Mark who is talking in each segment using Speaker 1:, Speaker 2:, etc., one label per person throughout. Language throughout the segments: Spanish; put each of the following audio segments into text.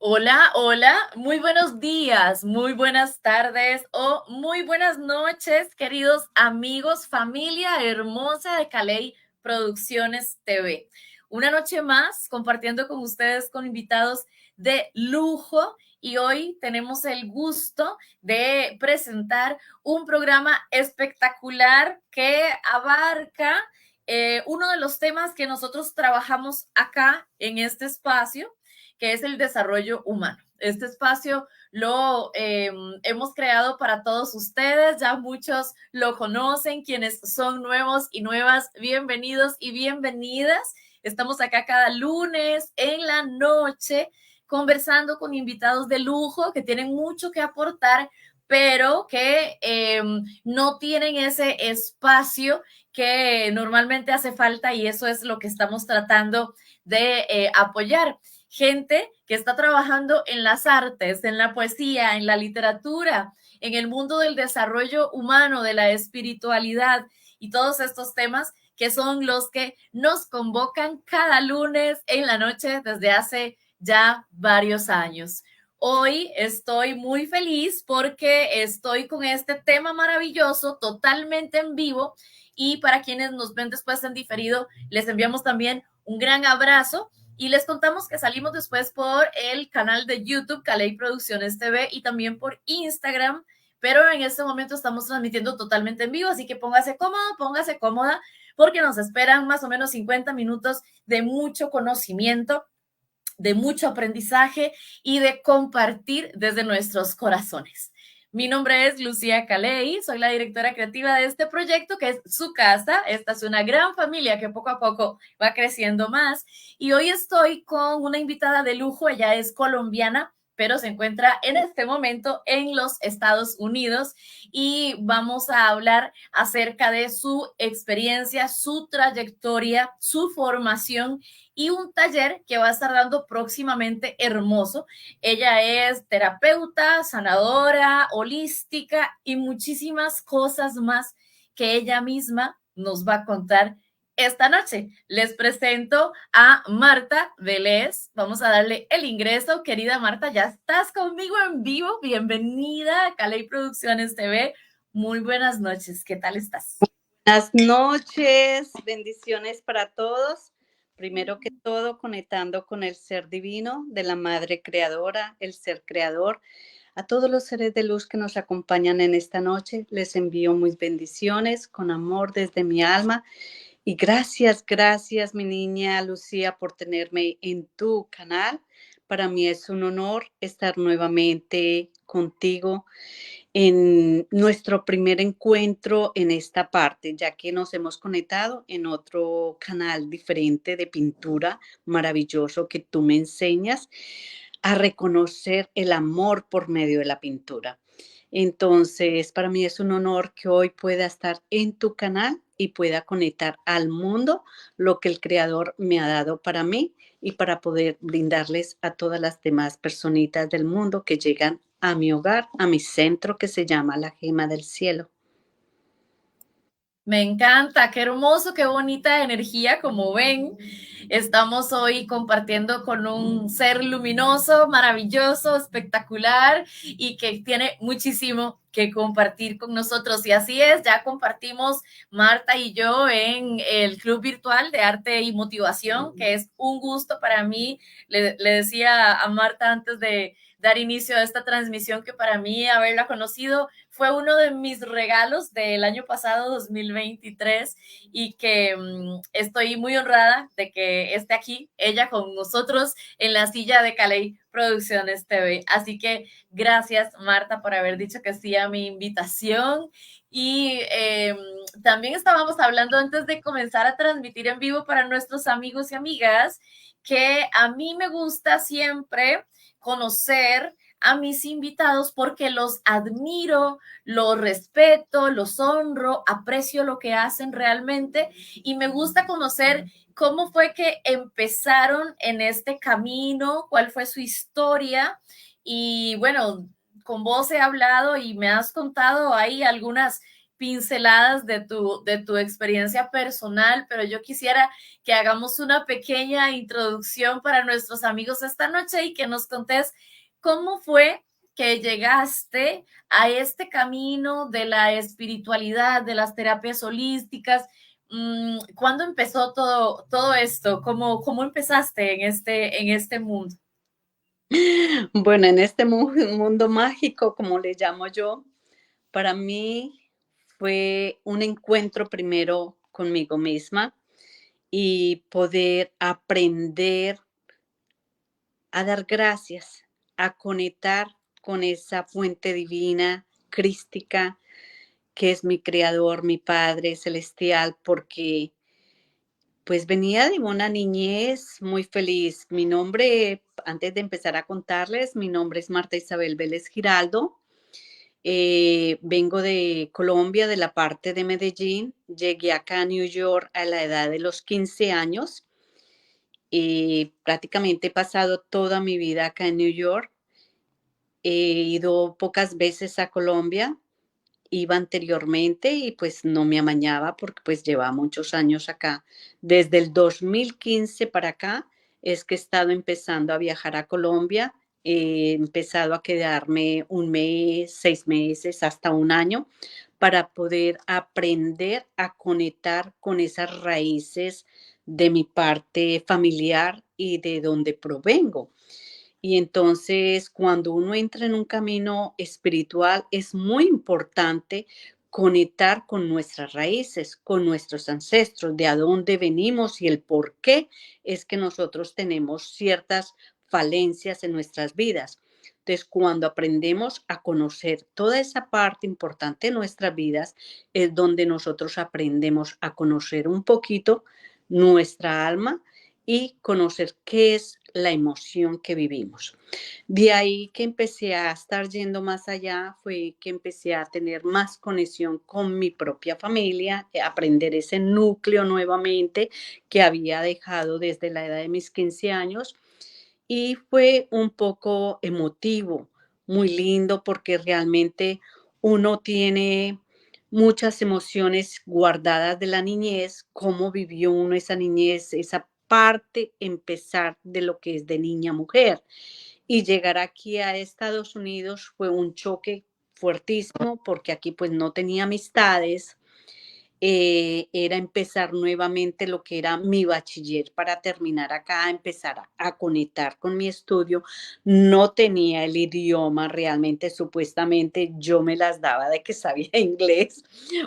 Speaker 1: Hola, hola, muy buenos días, muy buenas tardes o muy buenas noches, queridos amigos, familia hermosa de Caley Producciones TV. Una noche más compartiendo con ustedes con invitados de lujo y hoy tenemos el gusto de presentar un programa espectacular que abarca uno de los temas que nosotros trabajamos acá en este espacio, que es el desarrollo humano. Este espacio lo hemos creado para todos ustedes, ya muchos lo conocen, quienes son nuevos y nuevas, bienvenidos y bienvenidas. Estamos acá cada lunes en la noche conversando con invitados de lujo que tienen mucho que aportar, pero que no tienen ese espacio que normalmente hace falta y eso es lo que estamos tratando de apoyar. Gente que está trabajando en las artes, en la poesía, en la literatura, en el mundo del desarrollo humano, de la espiritualidad y todos estos temas que son los que nos convocan cada lunes en la noche desde hace ya varios años. Hoy estoy muy feliz porque estoy con este tema maravilloso totalmente en vivo y para quienes nos ven después en diferido, les enviamos también un gran abrazo y les contamos que salimos después por el canal de YouTube Caley Producciones TV y también por Instagram, pero en este momento estamos transmitiendo totalmente en vivo, así que póngase cómodo, póngase cómoda, porque nos esperan más o menos 50 minutos de mucho conocimiento, de mucho aprendizaje y de compartir desde nuestros corazones. Mi nombre es Lucía Caley, soy la directora creativa de este proyecto que es su casa. Esta es una gran familia que poco a poco va creciendo más y hoy estoy con una invitada de lujo. Ella es colombiana, pero se encuentra en este momento en los Estados Unidos y vamos a hablar acerca de su experiencia, su trayectoria, su formación y un taller que va a estar dando próximamente hermoso. Ella es terapeuta, sanadora, holística y muchísimas cosas más que ella misma nos va a contar esta noche. Les presento a Marta Vélez. Vamos a darle el ingreso. Querida Marta, ya estás conmigo en vivo. Bienvenida a Caley Producciones TV. Muy buenas noches. ¿Qué tal estás?
Speaker 2: Buenas noches, bendiciones para todos. Primero que todo, conectando con el ser divino de la Madre Creadora, el ser creador. A todos los seres de luz que nos acompañan en esta noche, les envío mis bendiciones con amor desde mi alma. Y gracias, gracias, mi niña Lucía, por tenerme en tu canal. Para mí es un honor estar nuevamente contigo en nuestro primer encuentro en esta parte, ya que nos hemos conectado en otro canal diferente de pintura maravilloso que tú me enseñas a reconocer el amor por medio de la pintura. Entonces, para mí es un honor que hoy pueda estar en tu canal y pueda conectar al mundo lo que el Creador me ha dado para mí y para poder brindarles a todas las demás personitas del mundo que llegan a mi hogar, a mi centro que se llama la Gema del Cielo.
Speaker 1: Me encanta, qué hermoso, qué bonita energía, como ven. Estamos hoy compartiendo con un ser luminoso, maravilloso, espectacular y que tiene muchísimo que compartir con nosotros. Y así es, ya compartimos Marta y yo en el Club Virtual de Arte y Motivación, que es un gusto para mí. Le decía a Marta antes de dar inicio a esta transmisión que para mí haberla conocido fue uno de mis regalos del año pasado, 2023, y que estoy muy honrada de que esté aquí, ella con nosotros en la silla de Caley Producciones TV. Así que gracias, Marta, por haber dicho que sí a mi invitación. Y también estábamos hablando antes de comenzar a transmitir en vivo para nuestros amigos y amigas que a mí me gusta siempre conocer a mis invitados porque los admiro, los respeto, los honro, aprecio lo que hacen realmente y me gusta conocer cómo fue que empezaron en este camino, cuál fue su historia y bueno, con vos he hablado y me has contado ahí algunas pinceladas de tu experiencia personal, pero yo quisiera que hagamos una pequeña introducción para nuestros amigos esta noche y que nos contés cómo fue que llegaste a este camino de la espiritualidad, de las terapias holísticas. ¿Cuándo empezó todo esto? ¿Cómo empezaste en este mundo?
Speaker 2: Bueno, en este mundo mágico, como le llamo yo, para mí fue un encuentro primero conmigo misma y poder aprender a dar gracias, a conectar con esa fuente divina, crística, que es mi creador, mi Padre celestial, porque pues venía de una niñez muy feliz. Mi nombre, antes de empezar a contarles, mi nombre es Marta Isabel Vélez Giraldo. Vengo de Colombia, de la parte de Medellín. Llegué acá a New York a la edad de los 15 años. Prácticamente he pasado toda mi vida acá en New York. He ido pocas veces a Colombia, iba anteriormente y pues no me amañaba porque pues lleva muchos años acá. Desde el 2015 para acá es que he estado empezando a viajar a Colombia. He empezado a quedarme un mes, 6 meses, hasta un año para poder aprender a conectar con esas raíces de mi parte familiar y de donde provengo. Y entonces, cuando uno entra en un camino espiritual, es muy importante conectar con nuestras raíces, con nuestros ancestros, de a dónde venimos y el por qué es que nosotros tenemos ciertas falencias en nuestras vidas. Entonces, cuando aprendemos a conocer toda esa parte importante de nuestras vidas, es donde nosotros aprendemos a conocer un poquito nuestra alma y conocer qué es la emoción que vivimos. De ahí que empecé a estar yendo más allá, fue que empecé a tener más conexión con mi propia familia, aprender ese núcleo nuevamente que había dejado desde la edad de mis 15 años. Y fue un poco emotivo, muy lindo, porque realmente uno tiene muchas emociones guardadas de la niñez, cómo vivió uno esa niñez, esa parte, empezar de lo que es de niña a mujer. Y llegar aquí a Estados Unidos fue un choque fuertísimo, porque aquí pues no tenía amistades, era empezar nuevamente lo que era mi bachiller para terminar acá, empezar a conectar con mi estudio. No tenía el idioma realmente, supuestamente yo me las daba de que sabía inglés,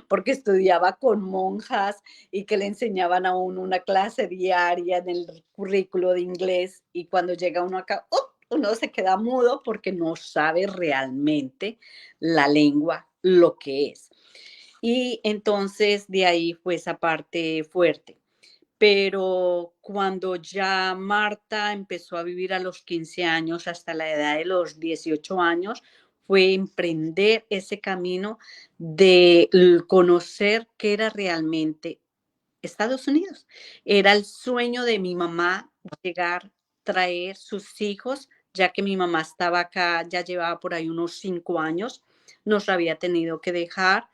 Speaker 2: porque estudiaba con monjas y que le enseñaban a uno una clase diaria en el currículo de inglés, y cuando llega uno acá, ¡up!, uno se queda mudo porque no sabe realmente la lengua, lo que es. Y entonces de ahí fue esa parte fuerte. Pero cuando ya Marta empezó a vivir a los 15 años hasta la edad de los 18 años, fue emprender ese camino de conocer qué era realmente Estados Unidos. Era el sueño de mi mamá llegar, traer sus hijos, ya que mi mamá estaba acá, ya llevaba por ahí unos 5 años, nos había tenido que dejar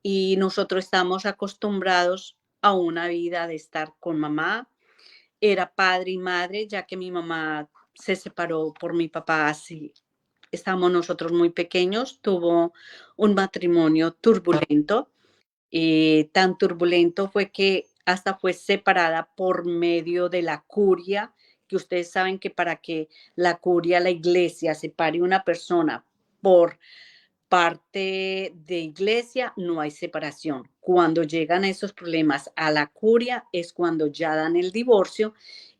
Speaker 2: y nosotros estamos acostumbrados a una vida de estar con mamá. Era padre y madre, ya que mi mamá se separó por mi papá así. Estábamos nosotros muy pequeños, tuvo un matrimonio turbulento. Tan turbulento fue que hasta fue separada por medio de la curia, que ustedes saben que para que la curia, la iglesia, separe una persona por parte de iglesia, no hay separación. Cuando llegan esos problemas a la curia es cuando ya dan el divorcio,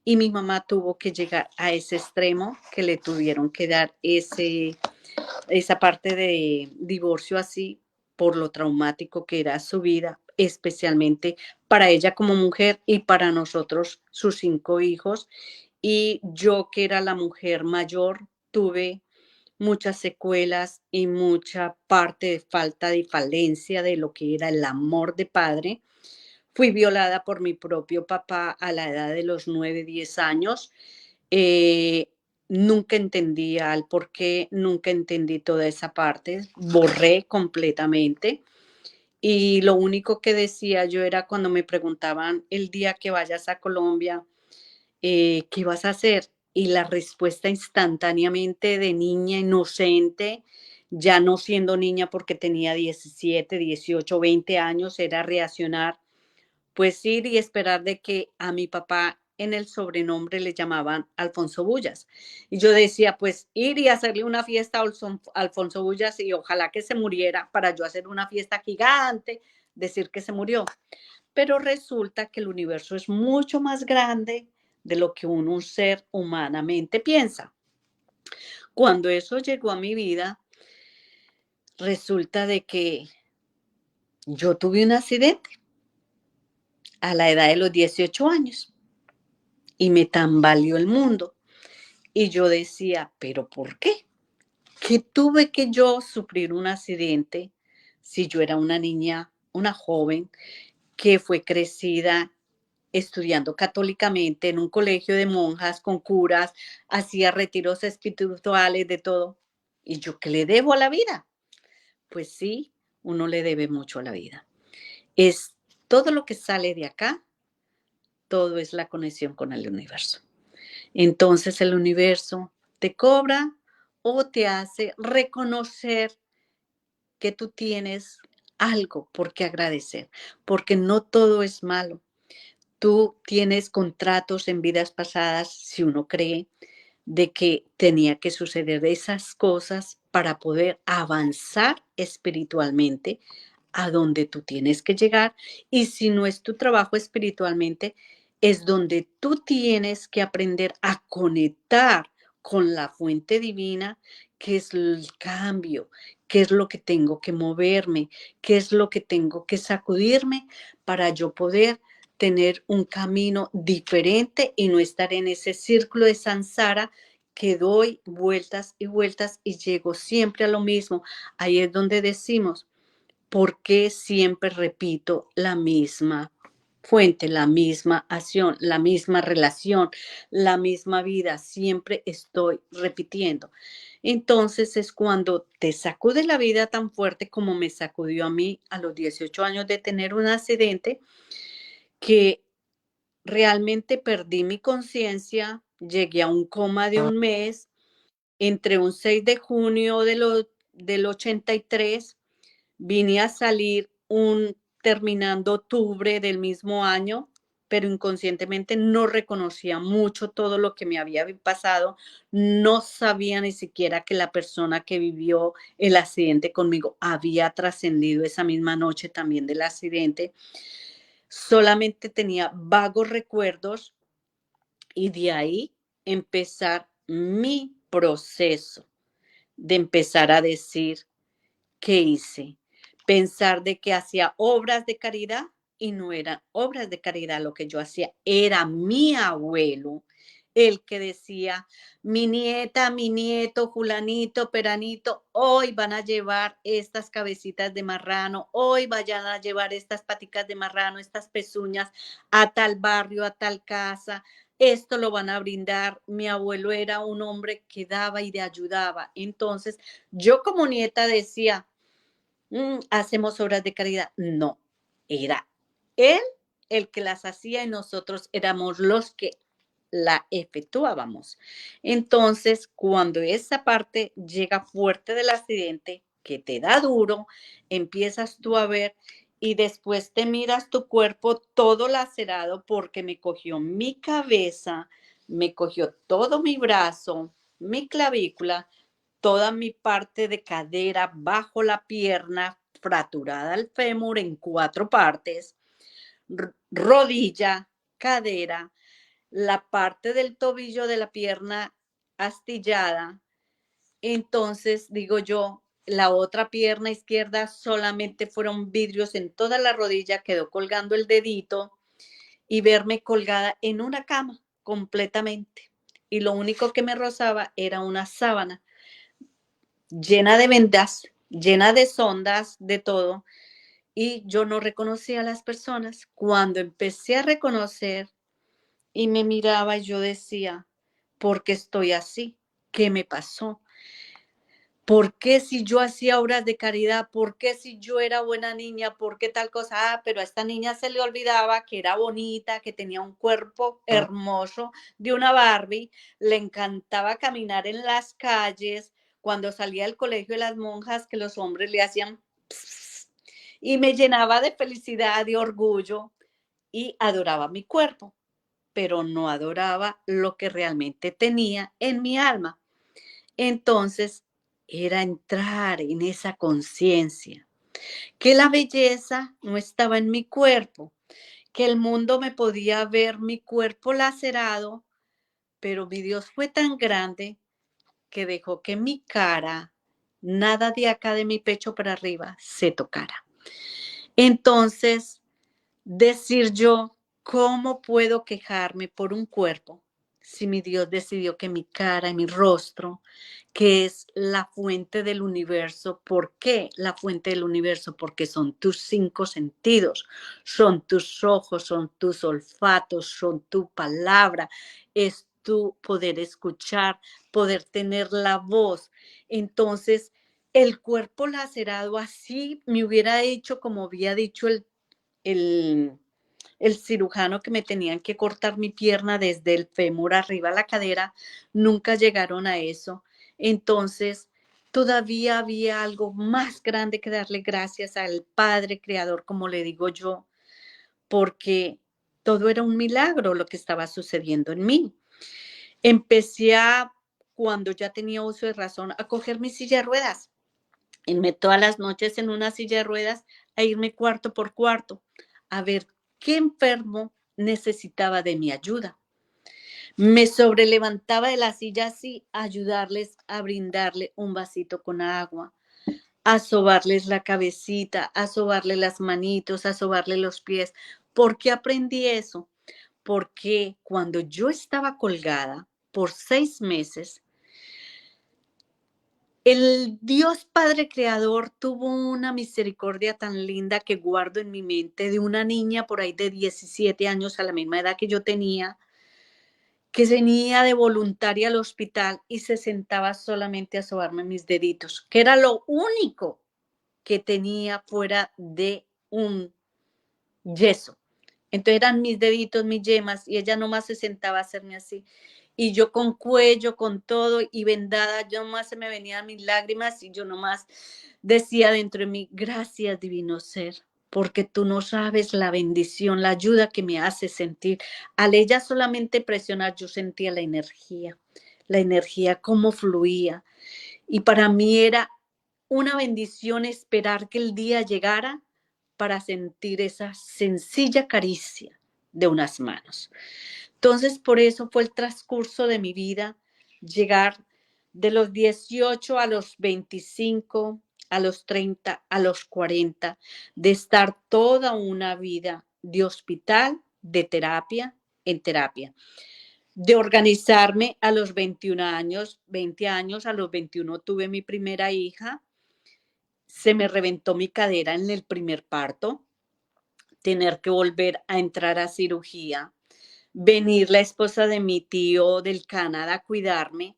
Speaker 2: y mi mamá tuvo que llegar a ese extremo que le tuvieron que dar esa parte de divorcio así por lo traumático que era su vida, especialmente para ella como mujer y para nosotros, sus 5 hijos. Y yo, que era la mujer mayor, tuve muchas secuelas y mucha parte de falta de falencia de lo que era el amor de padre. Fui violada por mi propio papá a la edad de los 9, 10 años. Eh, Nunca entendía el por qué, nunca entendí toda esa parte, borré completamente. Y lo único que decía yo era cuando me preguntaban el día que vayas a Colombia, ¿qué vas a hacer? Y la respuesta instantáneamente de niña inocente, ya no siendo niña porque tenía 17, 18, 20 años, era reaccionar, pues ir y esperar de que a mi papá en el sobrenombre le llamaban Alfonso Bullas. Y yo decía, pues ir y hacerle una fiesta a Alfonso Bullas y ojalá que se muriera para yo hacer una fiesta gigante, decir que se murió. Pero resulta que el universo es mucho más grande de lo que un ser humanamente piensa. Cuando eso llegó a mi vida, resulta de que yo tuve un accidente a la edad de los 18 años y me tambaleó el mundo. Y yo decía, ¿pero por qué? ¿Qué tuve que yo sufrir un accidente si yo era una niña, una joven que fue crecida estudiando católicamente en un colegio de monjas con curas, hacía retiros espirituales, de todo? ¿Y yo qué le debo a la vida? Pues sí, uno le debe mucho a la vida. Es todo lo que sale de acá, todo es la conexión con el universo. Entonces el universo te cobra o te hace reconocer que tú tienes algo por qué agradecer, porque no todo es malo. Tú tienes contratos en vidas pasadas, si uno cree, de que tenía que suceder esas cosas para poder avanzar espiritualmente a donde tú tienes que llegar. Y si no es tu trabajo espiritualmente, es donde tú tienes que aprender a conectar con la fuente divina, que es el cambio, qué es lo que tengo que moverme, qué es lo que tengo que sacudirme para yo poder tener un camino diferente y no estar en ese círculo de samsara que doy vueltas y vueltas y llego siempre a lo mismo. Ahí es donde decimos, ¿por qué siempre repito la misma fuente, la misma acción, la misma relación, la misma vida? Siempre estoy repitiendo. Entonces es cuando te sacude la vida tan fuerte como me sacudió a mí a los 18 años de tener un accidente, que realmente perdí mi conciencia, llegué a un coma de un mes, entre un 6 de junio del 83, vine a salir terminando octubre del mismo año, pero inconscientemente no reconocía mucho todo lo que me había pasado, no sabía ni siquiera que la persona que vivió el accidente conmigo había trascendido esa misma noche también del accidente, solamente tenía vagos recuerdos y de ahí empezar mi proceso de empezar a decir qué hice, pensar de que hacía obras de caridad y no eran obras de caridad lo que yo hacía, era mi abuelo el que decía, mi nieta, mi nieto, fulanito, peranito, hoy van a llevar estas cabecitas de marrano, hoy vayan a llevar estas paticas de marrano, estas pezuñas a tal barrio, a tal casa, esto lo van a brindar. Mi abuelo era un hombre que daba y le ayudaba. Entonces, yo como nieta decía, hacemos obras de caridad. No, era él el que las hacía y nosotros éramos los que la efectuábamos. Entonces, cuando esa parte llega fuerte del accidente, que te da duro, empiezas tú a ver y después te miras tu cuerpo todo lacerado porque me cogió mi cabeza, me cogió todo mi brazo, mi clavícula, toda mi parte de cadera, bajo la pierna, fracturada el fémur en 4 partes, rodilla, cadera, la parte del tobillo de la pierna astillada. Entonces, digo yo, la otra pierna izquierda solamente fueron vidrios en toda la rodilla, quedó colgando el dedito y verme colgada en una cama completamente. Y lo único que me rozaba era una sábana llena de vendas, llena de sondas, de todo, y yo no reconocía a las personas. Cuando empecé a reconocer y me miraba, yo decía, ¿por qué estoy así? ¿Qué me pasó? ¿Por qué si yo hacía obras de caridad? ¿Por qué si yo era buena niña? ¿Por qué tal cosa? Ah, pero a esta niña se le olvidaba que era bonita, que tenía un cuerpo hermoso de una Barbie, le encantaba caminar en las calles, cuando salía del colegio de las monjas, que los hombres le hacían pss, y me llenaba de felicidad y orgullo y adoraba mi cuerpo, pero no adoraba lo que realmente tenía en mi alma. Entonces, era entrar en esa conciencia, que la belleza no estaba en mi cuerpo, que el mundo me podía ver mi cuerpo lacerado, pero mi Dios fue tan grande que dejó que mi cara, nada de acá de mi pecho para arriba, se tocara. Entonces, decir yo, ¿cómo puedo quejarme por un cuerpo si mi Dios decidió que mi cara y mi rostro, que es la fuente del universo? ¿Por qué la fuente del universo? Porque son tus 5 sentidos, son tus ojos, son tus olfatos, son tu palabra, es tu poder escuchar, poder tener la voz. Entonces, el cuerpo lacerado así me hubiera hecho, como había dicho el, el cirujano, que me tenían que cortar mi pierna desde el fémur arriba a la cadera, nunca llegaron a eso. Entonces, todavía había algo más grande que darle gracias al Padre Creador, como le digo yo, porque todo era un milagro lo que estaba sucediendo en mí. Empecé a, cuando ya tenía uso de razón, a coger mi silla de ruedas, irme todas las noches en una silla de ruedas, a irme cuarto por cuarto, a ver qué enfermo necesitaba de mi ayuda. Me sobrelevantaba de la silla así, a ayudarles, a brindarle un vasito con agua, a sobarles la cabecita, a sobarle las manitos, a sobarle los pies. ¿Por qué aprendí eso? Porque cuando yo estaba colgada por 6 meses, el Dios Padre Creador tuvo una misericordia tan linda que guardo en mi mente, de una niña por ahí de 17 años, a la misma edad que yo tenía, que venía de voluntaria al hospital y se sentaba solamente a sobarme mis deditos, que era lo único que tenía fuera de un yeso. Entonces eran mis deditos, mis yemas, y ella nomás se sentaba a hacerme así. Y yo con cuello, con todo, y vendada, yo nomás se me venían mis lágrimas y yo nomás decía dentro de mí, gracias, divino ser, porque tú no sabes la bendición, la ayuda que me hace sentir. Al ella solamente presionar, yo sentía la energía cómo fluía. Y para mí era una bendición esperar que el día llegara para sentir esa sencilla caricia de unas manos. Entonces, por eso fue el transcurso de mi vida, llegar de los 18 a los 25, a los 30, a los 40, de estar toda una vida de hospital, de terapia, en terapia, de organizarme a los 21 años, 20 años, a los 21 tuve mi primera hija, se me reventó mi cadera en el primer parto, tener que volver a entrar a cirugía, venir la esposa de mi tío del Canadá a cuidarme.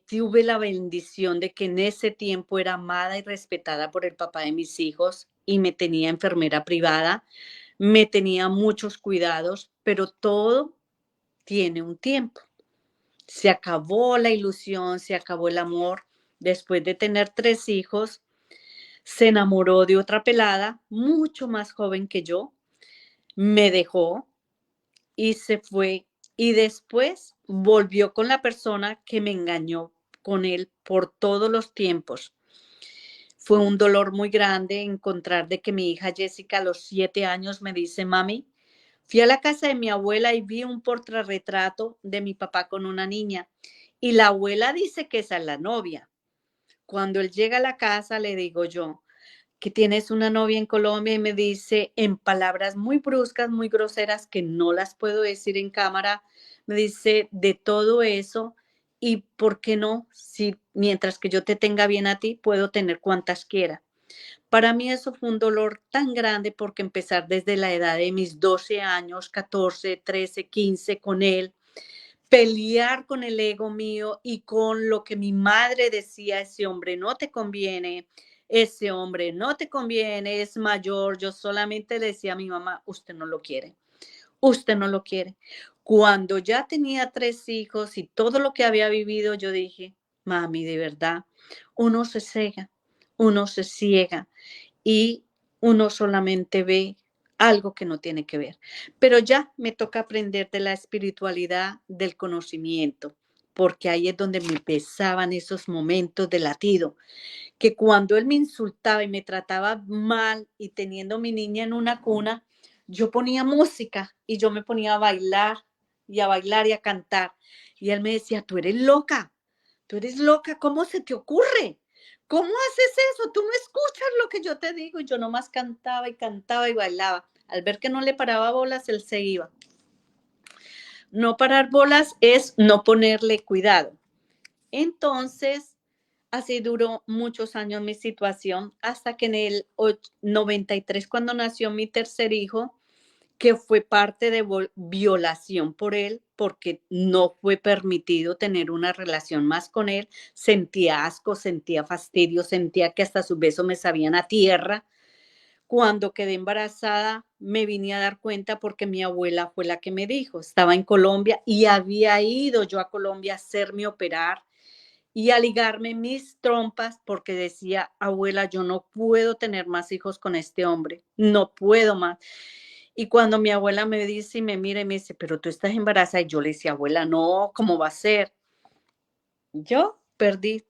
Speaker 2: Tuve la bendición de que en ese tiempo era amada y respetada por el papá de mis hijos y me tenía enfermera privada, me tenía muchos cuidados, pero todo tiene un tiempo. Se acabó la ilusión, se acabó el amor. Después de tener 3 hijos, se enamoró de otra pelada, mucho más joven que yo, me dejó y se fue. Y después volvió con la persona que me engañó con él por todos los tiempos. Fue un dolor muy grande encontrar de que mi hija Jessica a los 7 años me dice, mami, fui a la casa de mi abuela y vi un portarretrato de mi papá con una niña. Y la abuela dice que esa es la novia. Cuando él llega a la casa, le digo yo, que tienes una novia en Colombia, y me dice en palabras muy bruscas, muy groseras, que no las puedo decir en cámara, me dice de todo eso, y por qué no, si mientras que yo te tenga bien a ti, puedo tener cuantas quiera. Para mí eso fue un dolor tan grande porque empezar desde la edad de mis 12 años, 14, 13, 15 con él, pelear con el ego mío y con lo que mi madre decía: ese hombre no te conviene, ese hombre no te conviene, es mayor. Yo solamente decía a mi mamá: usted no lo quiere, usted no lo quiere. Cuando ya tenía 3 hijos y todo lo que había vivido, yo dije: mami, de verdad, uno se cega, uno se ciega y uno solamente ve algo que no tiene que ver. Pero ya me toca aprender de la espiritualidad, del conocimiento, porque ahí es donde me pesaban esos momentos de latido, que cuando él me insultaba y me trataba mal y teniendo mi niña en una cuna, yo ponía música y yo me ponía a bailar y a bailar y a cantar. Y él me decía: tú eres loca, ¿cómo se te ocurre? ¿Cómo haces eso? Tú no escuchas lo que yo te digo. Y yo nomás cantaba y cantaba y bailaba. Al ver que no le paraba bolas, él se iba. No parar bolas es no ponerle cuidado. Entonces, así duró muchos años mi situación hasta que en el 93, cuando nació mi tercer hijo, que fue parte de violación por él, porque no fue permitido tener una relación más con él. Sentía asco, sentía fastidio, sentía que hasta sus besos me sabían a tierra. Cuando quedé embarazada, me vine a dar cuenta porque mi abuela fue la que me dijo. Estaba en Colombia y había ido yo a Colombia a hacerme operar y a ligarme mis trompas porque decía: abuela, yo no puedo tener más hijos con este hombre, no puedo más. Y cuando mi abuela me dice y me mira y me dice: pero tú estás embarazada, y yo le decía: abuela, no, ¿cómo va a ser? Yo perdí.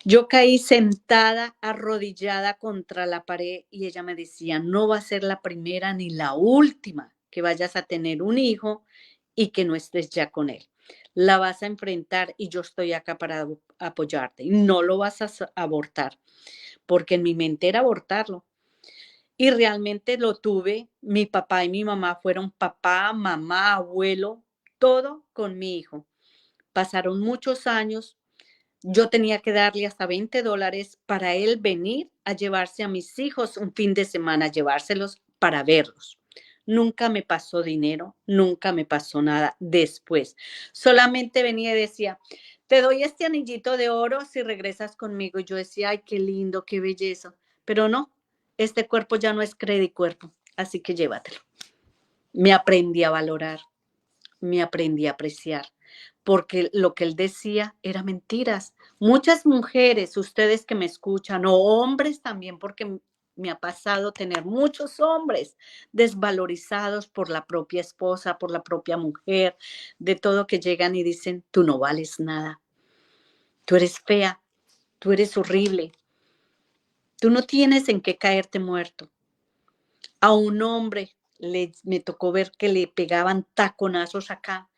Speaker 2: Yo caí sentada, arrodillada contra la pared y ella me decía: no va a ser la primera ni la última que vayas a tener un hijo y que no estés ya con él. La vas a enfrentar y yo estoy acá para apoyarte. Y no lo vas a abortar, porque en mi mente era abortarlo. Y realmente lo tuve. Mi papá y mi mamá fueron papá, mamá, abuelo, todo con mi hijo. Pasaron muchos años. Yo tenía que darle hasta $20 para él venir a llevarse a mis hijos un fin de semana, llevárselos para verlos. Nunca me pasó dinero, nunca me pasó nada después. Solamente venía y decía: te doy este anillito de oro si regresas conmigo. Y yo decía: ay, qué lindo, qué belleza. Pero no, este cuerpo ya no es credicuerpo, así que llévatelo. Me aprendí a valorar, me aprendí a apreciar, porque lo que él decía era mentiras. Muchas mujeres, ustedes que me escuchan, o hombres también, porque me ha pasado tener muchos hombres desvalorizados por la propia esposa, por la propia mujer, de todo, que llegan y dicen: tú no vales nada, tú eres fea, tú eres horrible, tú no tienes en qué caerte muerto. A un hombre me tocó ver que le pegaban taconazos acá.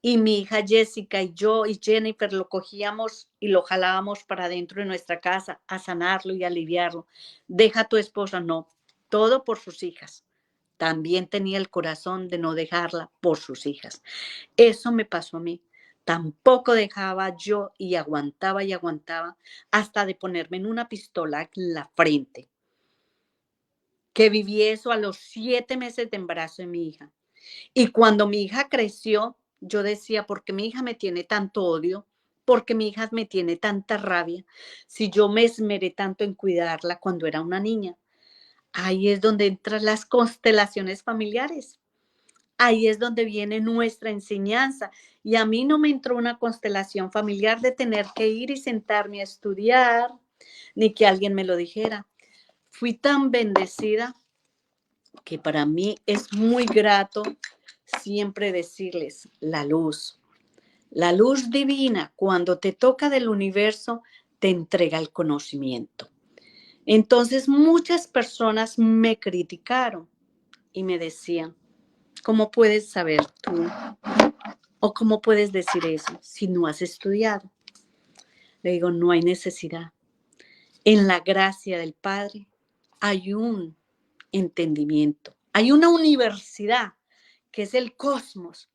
Speaker 2: Y mi hija Jessica y yo y Jennifer lo cogíamos y lo jalábamos para dentro de nuestra casa a sanarlo y aliviarlo. Deja a tu esposa, no, todo por sus hijas. También tenía el corazón de no dejarla por sus hijas. Eso me pasó a mí. Tampoco dejaba yo y aguantaba hasta de ponerme en una pistola en la frente. Que viví eso a los 7 meses de embarazo de mi hija. Y cuando mi hija creció, yo decía: ¿por qué mi hija me tiene tanto odio? ¿Por qué mi hija me tiene tanta rabia? Si yo me esmeré tanto en cuidarla cuando era una niña. Ahí es donde entran las constelaciones familiares. Ahí es donde viene nuestra enseñanza. Y a mí no me entró una constelación familiar de tener que ir y sentarme a estudiar, ni que alguien me lo dijera. Fui tan bendecida que para mí es muy grato siempre decirles: la luz divina, cuando te toca del universo, te entrega el conocimiento. Entonces muchas personas me criticaron y me decían: ¿cómo puedes saber tú? ¿O cómo puedes decir eso si no has estudiado? Le digo: no hay necesidad. En la gracia del Padre hay un entendimiento, hay una universidad que es el cosmos.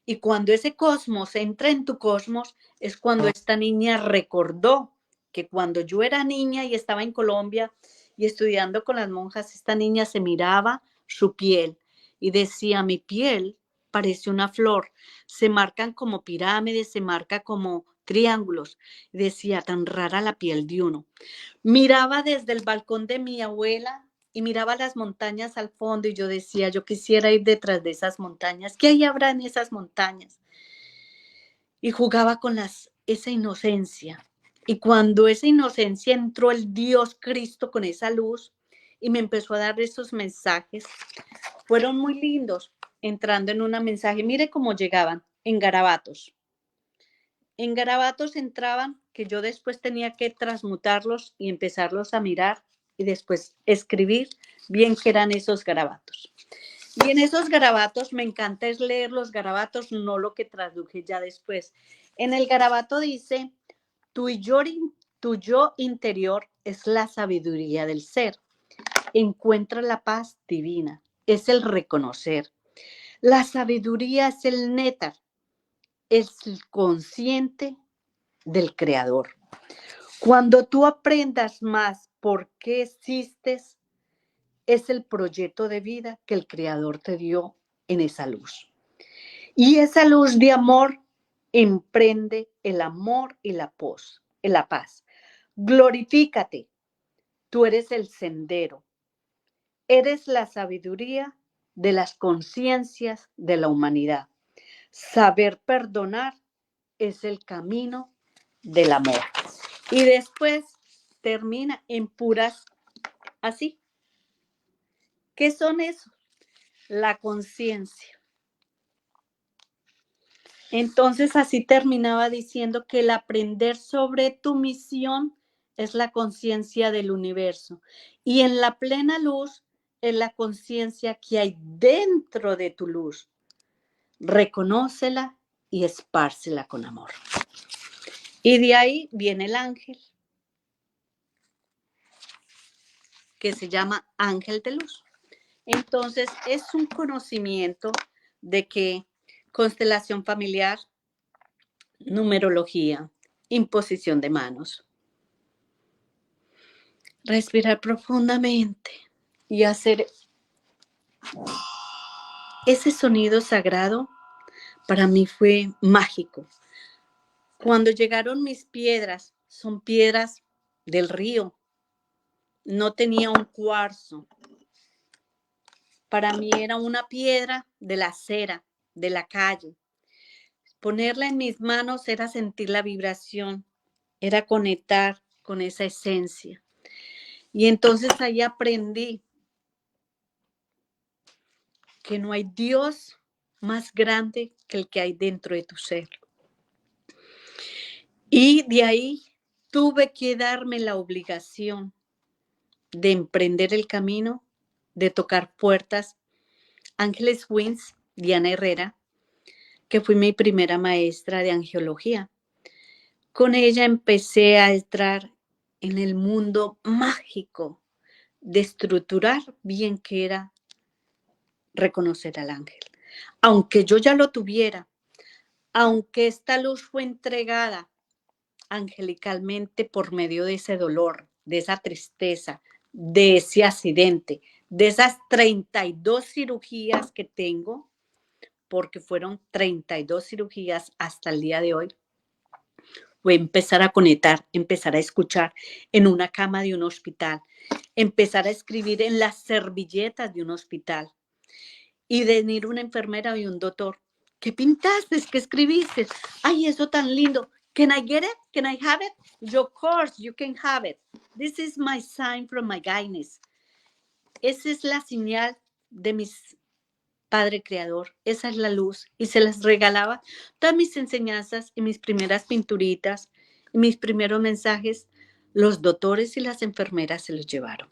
Speaker 2: Y cuando ese cosmos entra en tu cosmos, es cuando esta niña recordó que cuando yo era niña y estaba en Colombia y estudiando con las monjas, esta niña se miraba su piel y decía: mi piel parece una flor. Se marcan como pirámides, se marca como triángulos. Decía, tan rara la piel de uno. Miraba desde el balcón de mi abuela y miraba las montañas al fondo y yo decía, yo quisiera ir detrás de esas montañas. ¿Qué hay habrá en esas montañas? Y jugaba con esa inocencia. Y cuando esa inocencia entró el Dios Cristo con esa luz y me empezó a dar esos mensajes, fueron muy lindos, entrando en un mensaje. Mire cómo llegaban, en garabatos. En garabatos entraban que yo después tenía que transmutarlos y empezarlos a mirar y después escribir bien qué eran esos garabatos. Y en esos garabatos me encanta es leer los garabatos, no lo que traduje ya después. En el garabato dice, tu yo interior es la sabiduría del ser. Encuentra la paz divina, es el reconocer. La sabiduría es el nétar, es el consciente del creador. Cuando tú aprendas más por qué existes, es el proyecto de vida que el creador te dio en esa luz. Y esa luz de amor emprende el amor y la paz. Glorifícate, tú eres el sendero, eres la sabiduría de las conciencias de la humanidad. Saber perdonar es el camino del amor. Y después termina en puras así. ¿Qué son eso? La conciencia. Entonces así terminaba diciendo que el aprender sobre tu misión es la conciencia del universo y en la plena luz es la conciencia que hay dentro de tu luz. Reconócela y espárcela con amor. Y de ahí viene el ángel, que se llama ángel de luz. Entonces es un conocimiento de que constelación familiar, numerología, imposición de manos. Respirar profundamente y hacer ese sonido sagrado para mí fue mágico. Cuando llegaron mis piedras, son piedras del río, no tenía un cuarzo. Para mí era una piedra de la acera, de la calle. Ponerla en mis manos era sentir la vibración, era conectar con esa esencia. Y entonces ahí aprendí que no hay Dios más grande que el que hay dentro de tu ser. Y de ahí tuve que darme la obligación de emprender el camino, de tocar puertas. Ángeles Wins, Diana Herrera, que fue mi primera maestra de angiología. Con ella empecé a entrar en el mundo mágico de estructurar bien que era reconocer al ángel. Aunque yo ya lo tuviera, aunque esta luz fue entregada angelicalmente por medio de ese dolor, de esa tristeza, de ese accidente, de esas 32 cirugías que tengo, porque fueron 32 cirugías hasta el día de hoy, fue empezar a conectar, empezar a escuchar en una cama de un hospital, empezar a escribir en las servilletas de un hospital y venir una enfermera y un doctor. ¿Qué pintaste? ¿Qué escribiste? Ay, eso tan lindo. Can I get it? Can I have it? Of course, you can have it. This is my sign from my guidance. Esa es la señal de mis Padre Creador. Esa es la luz. Y se las regalaba todas mis enseñanzas y mis primeras pinturitas y mis primeros mensajes. Los doctores y las enfermeras se los llevaron.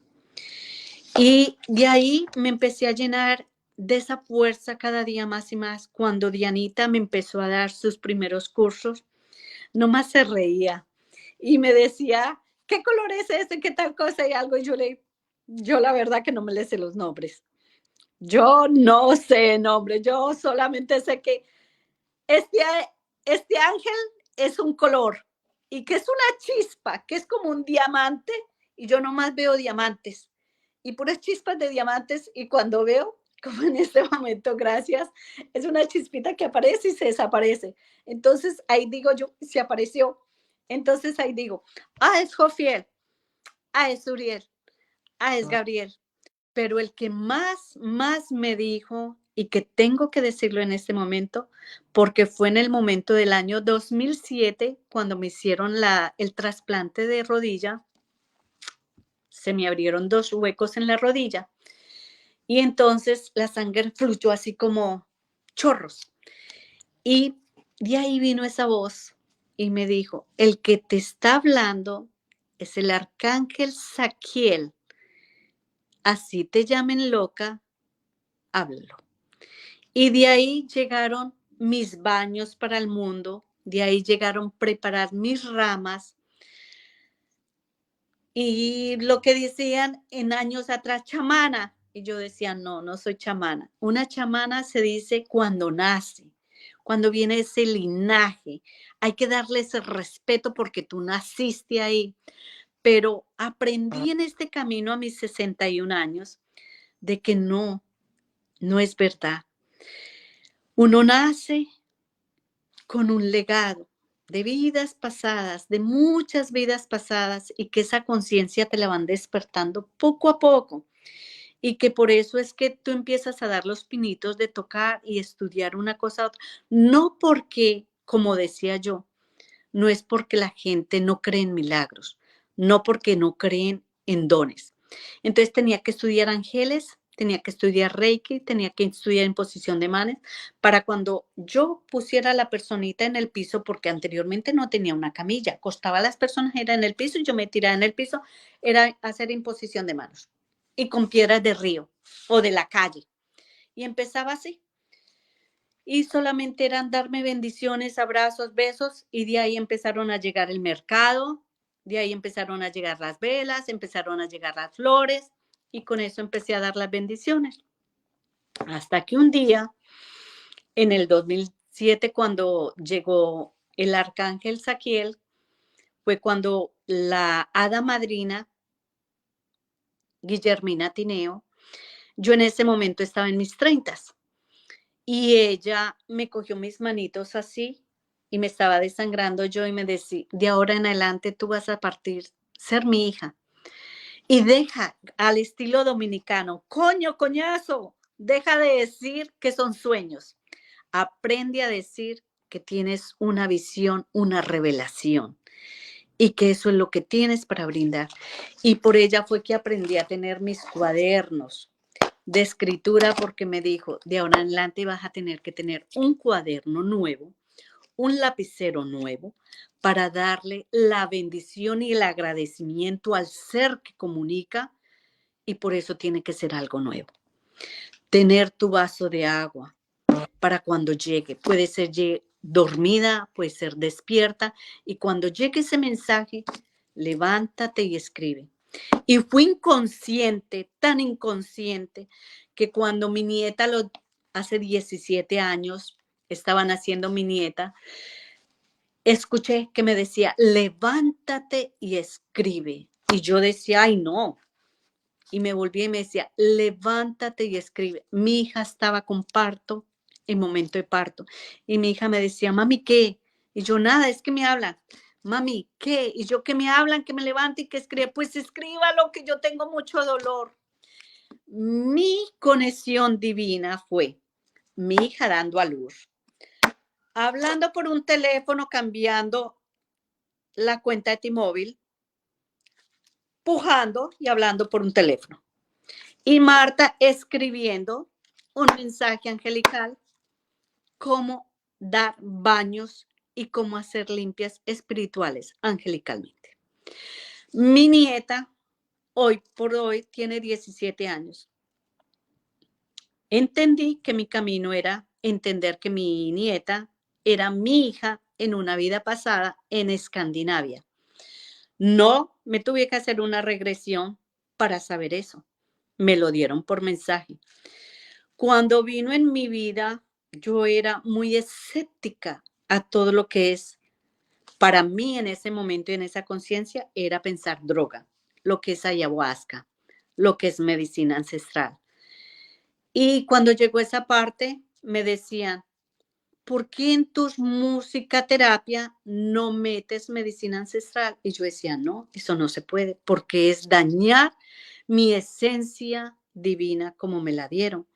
Speaker 2: Y de ahí me empecé a llenar de esa fuerza cada día más y más. Cuando Dianita me empezó a dar sus primeros cursos, nomás se reía y me decía, ¿qué color es ese? ¿Qué tal cosa? Y algo. Y yo la verdad que no me le sé los nombres. Yo no sé nombre. Yo solamente sé que este ángel es un color y que es una chispa, que es como un diamante y yo nomás veo diamantes y puras chispas de diamantes y cuando veo como en este momento, gracias, es una chispita que aparece y se desaparece. Entonces ahí digo yo, se apareció. Entonces ahí digo, es Jofiel, es Uriel, es Gabriel. Pero el que más me dijo y que tengo que decirlo en este momento, porque fue en el momento del año 2007 cuando me hicieron el trasplante de rodilla, se me abrieron 2 huecos en la rodilla y entonces la sangre fluyó así como chorros. Y de ahí vino esa voz y me dijo, el que te está hablando es el arcángel Saquiel, así te llamen loca, háblalo. Y de ahí llegaron mis baños para el mundo, de ahí llegaron preparar mis ramas y lo que decían en años atrás, chamana. Y yo decía, no, no soy chamana. Una chamana se dice cuando nace, cuando viene ese linaje. Hay que darle ese respeto porque tú naciste ahí. Pero aprendí en este camino a mis 61 años de que no, no es verdad. Uno nace con un legado de vidas pasadas, de muchas vidas pasadas, y que esa conciencia te la van despertando poco a poco. Y que por eso es que tú empiezas a dar los pinitos de tocar y estudiar una cosa a otra. No porque, como decía yo, no es porque la gente no cree en milagros, no porque no creen en dones. Entonces tenía que estudiar ángeles, tenía que estudiar Reiki, tenía que estudiar imposición de manos, para cuando yo pusiera a la personita en el piso, porque anteriormente no tenía una camilla, acostaba a las personas, era en el piso y yo me tiraba en el piso, era hacer imposición de manos y con piedras de río o de la calle. Y empezaba así. Y solamente eran darme bendiciones, abrazos, besos, y de ahí empezaron a llegar el mercado, de ahí empezaron a llegar las velas, empezaron a llegar las flores, y con eso empecé a dar las bendiciones. Hasta que un día, en el 2007, cuando llegó el arcángel Saquiel, fue cuando la hada madrina, Guillermina Tineo, yo en ese momento estaba en mis 30. Y ella me cogió mis manitos así y me estaba desangrando yo y me decía, de ahora en adelante tú vas a partir, ser mi hija. Y deja al estilo dominicano, coño, coñazo, deja de decir que son sueños. Aprende a decir que tienes una visión, una revelación y que eso es lo que tienes para brindar. Y por ella fue que aprendí a tener mis cuadernos de escritura porque me dijo, de ahora en adelante vas a tener que tener un cuaderno nuevo, un lapicero nuevo para darle la bendición y el agradecimiento al ser que comunica y por eso tiene que ser algo nuevo. Tener tu vaso de agua para cuando llegue, puede ser dormida, puede ser despierta y cuando llegue ese mensaje, levántate y escribe. Y fui inconsciente, tan inconsciente, que cuando mi nieta, hace 17 años, estaba naciendo mi nieta, escuché que me decía, levántate y escribe. Y yo decía, ay, no. Y me volví y me decía, levántate y escribe. Mi hija estaba con parto, en momento de parto. Y mi hija me decía, mami, ¿qué? Y yo, nada, es que me hablan. Mami, ¿qué? Y yo, que me hablan, que me levante y que escriba. Pues escríbalo, que yo tengo mucho dolor. Mi conexión divina fue mi hija dando a luz, hablando por un teléfono, cambiando la cuenta de T-Mobile, pujando y hablando por un teléfono. Y Marta escribiendo un mensaje angelical, cómo dar baños y cómo hacer limpias espirituales angelicalmente. Mi nieta, hoy por hoy, tiene 17 años. Entendí que mi camino era entender que mi nieta era mi hija en una vida pasada en Escandinavia. No me tuve que hacer una regresión para saber eso. Me lo dieron por mensaje. Cuando vino en mi vida, yo era muy escéptica a todo lo que es, para mí en ese momento y en esa conciencia, era pensar droga, lo que es ayahuasca, lo que es medicina ancestral. Y cuando llegó esa parte, me decían, ¿por qué en tus musicaterapia no metes medicina ancestral? Y yo decía, no, eso no se puede, porque es dañar mi esencia divina como me la dieron.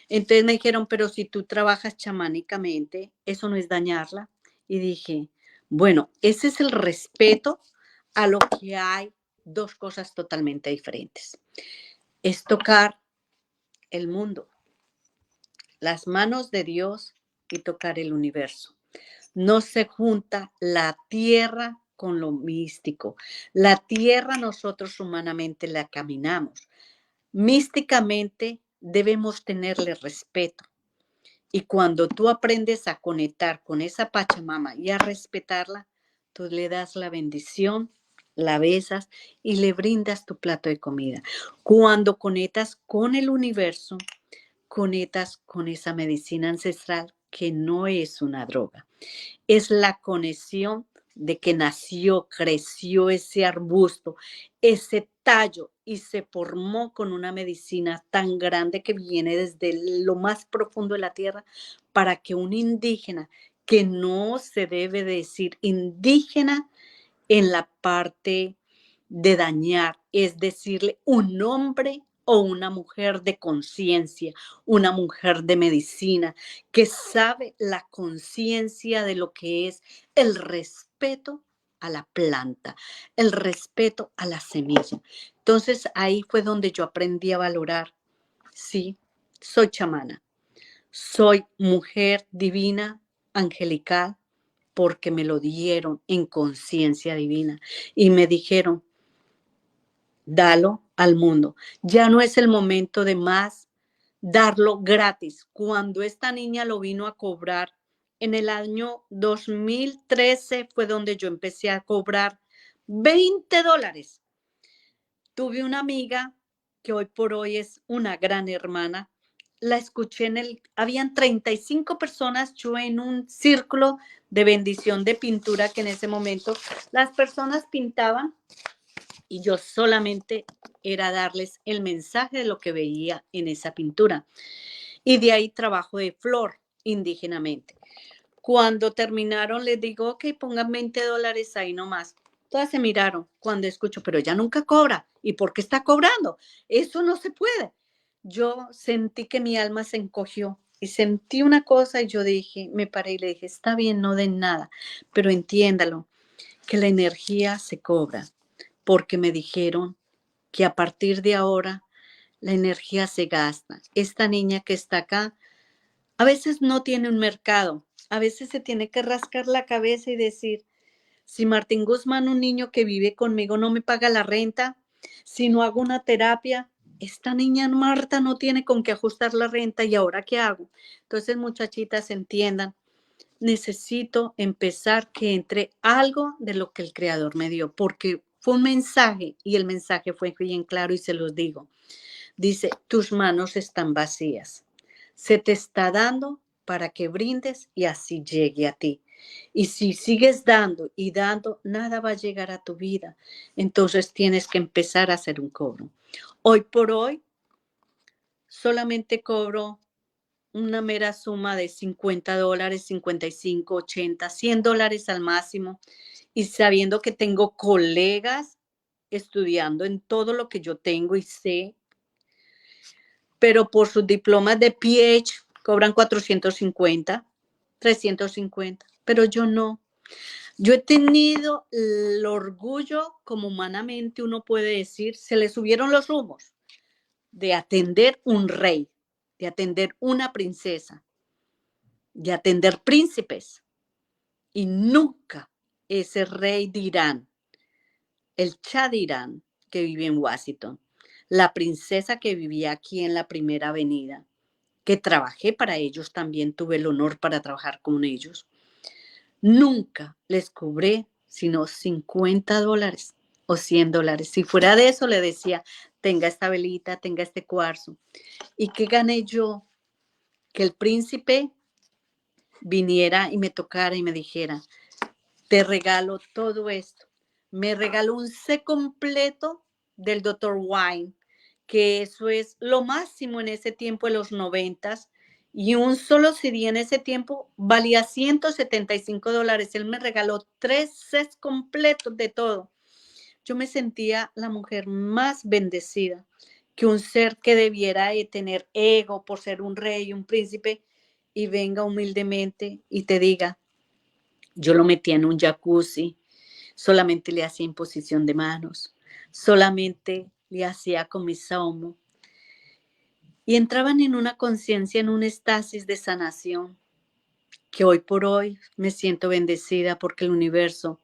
Speaker 2: Entonces me dijeron, pero si tú trabajas chamánicamente, eso no es dañarla. Y dije, bueno, ese es el respeto a lo que hay, dos cosas totalmente diferentes. Es tocar el mundo, las manos de Dios y tocar el universo. No se junta la tierra con lo místico. La tierra nosotros humanamente la caminamos. Místicamente debemos tenerle respeto. Y cuando tú aprendes a conectar con esa Pachamama y a respetarla, tú le das la bendición, la besas y le brindas tu plato de comida. Cuando conectas con el universo, conectas con esa medicina ancestral que no es una droga. Es la conexión de que nació, creció ese arbusto, ese tallo y se formó con una medicina tan grande que viene desde lo más profundo de la tierra para que un indígena, que no se debe decir indígena en la parte de dañar, es decirle un hombre o una mujer de conciencia, una mujer de medicina, que sabe la conciencia de lo que es el respeto a la planta, el respeto a la semilla. Entonces ahí fue donde yo aprendí a valorar, sí, soy chamana, soy mujer divina, angelical, porque me lo dieron en conciencia divina y me dijeron, dalo al mundo. Ya no es el momento de más darlo gratis. Cuando esta niña lo vino a cobrar en el año 2013 fue donde yo empecé a cobrar $20. Tuve una amiga que hoy por hoy es una gran hermana. La escuché habían 35 personas, yo en un círculo de bendición de pintura que en ese momento las personas pintaban y yo solamente era darles el mensaje de lo que veía en esa pintura. Y de ahí trabajo de flor indígenamente. Cuando terminaron, les digo, ok, pongan $20 ahí nomás. Todas se miraron cuando escucho, pero ella nunca cobra. ¿Y por qué está cobrando? Eso no se puede. Yo sentí que mi alma se encogió y sentí una cosa y yo dije, me paré y le dije, está bien, no den nada, pero entiéndalo, que la energía se cobra, porque me dijeron que a partir de ahora la energía se gasta. Esta niña que está acá a veces no tiene un mercado, a veces se tiene que rascar la cabeza y decir, si Martín Guzmán, un niño que vive conmigo, no me paga la renta, si no hago una terapia, esta niña Marta no tiene con qué ajustar la renta y ahora qué hago. Entonces, muchachitas, entiendan, necesito empezar que entre algo de lo que el creador me dio, porque fue un mensaje y el mensaje fue bien claro y se los digo. Dice, tus manos están vacías. Se te está dando para que brindes y así llegue a ti. Y si sigues dando y dando, nada va a llegar a tu vida. Entonces tienes que empezar a hacer un cobro. Hoy por hoy, solamente cobro una mera suma de $50, 55, 80, $100 al máximo. Y sabiendo que tengo colegas estudiando en todo lo que yo tengo y sé, pero por sus diplomas de PhD cobran 450, 350, pero yo no. Yo he tenido el orgullo, como humanamente uno puede decir, se le subieron los humos de atender un rey, de atender una princesa, de atender príncipes. Y nunca ese rey de Irán, el Shah de Irán, que vive en Washington, la princesa que vivía aquí en la Primera Avenida, que trabajé para ellos, también tuve el honor para trabajar con ellos. Nunca les cobré sino $50 o $100. Si fuera de eso, le decía, tenga esta velita, tenga este cuarzo. ¿Y qué gané yo? Que el príncipe viniera y me tocara y me dijera, te regalo todo esto. Me regaló un set completo del Dr. Wine, que eso es lo máximo en ese tiempo de los 90, y un solo CD en ese tiempo valía $175. Él me regaló 3 sets completos de todo. Yo me sentía la mujer más bendecida, que un ser que debiera de tener ego por ser un rey, un príncipe, y venga humildemente y te diga, yo lo metí en un jacuzzi, solamente le hacía imposición de manos, solamente le hacía con mi saumo, y entraban en una conciencia, en un estasis de sanación, que hoy por hoy me siento bendecida porque el universo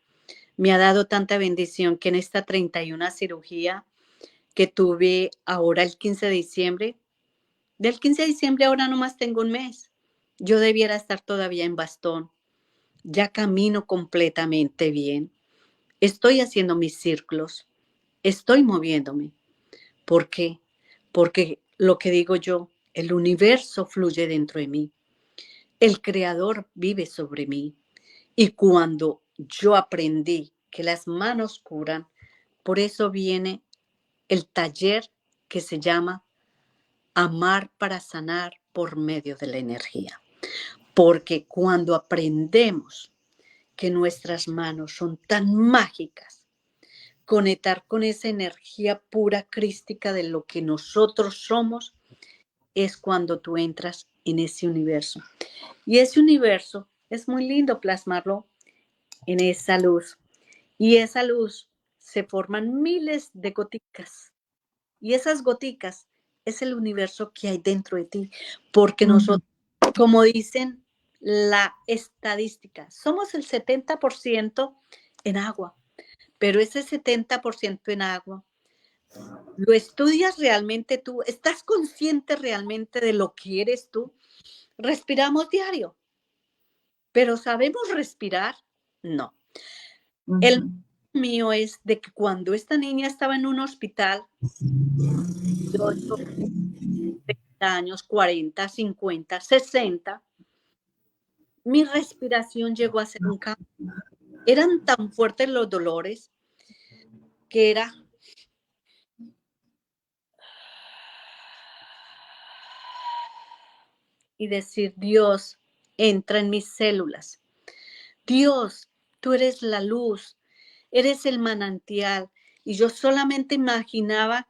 Speaker 2: me ha dado tanta bendición que en esta 31 cirugía que tuve ahora el 15 de diciembre, del 15 de diciembre ahora nomás tengo un mes. Yo debiera estar todavía en bastón. Ya camino completamente bien. Estoy haciendo mis círculos. Estoy moviéndome. ¿Por qué? Porque lo que digo yo, el universo fluye dentro de mí. El creador vive sobre mí. Y cuando yo aprendí que las manos curan, por eso viene el taller que se llama Amar para sanar por medio de la energía. Porque cuando aprendemos que nuestras manos son tan mágicas, conectar con esa energía pura crística de lo que nosotros somos, es cuando tú entras en ese universo. Y ese universo es muy lindo plasmarlo en esa luz. Y esa luz se forman miles de goticas. Y esas goticas es el universo que hay dentro de ti. Porque nosotros, como dicen la estadística, somos el 70% en agua. Pero ese 70% en agua, ¿lo estudias realmente tú? ¿Estás consciente realmente de lo que eres tú? Respiramos diario, pero ¿sabemos respirar? No. El mío es de que cuando esta niña estaba en un hospital, 18, 30 años, 40, 50, 60, mi respiración llegó a ser un cambio. Eran tan fuertes los dolores que era y decir, Dios, entra en mis células. Dios, tú eres la luz, eres el manantial. Y yo solamente imaginaba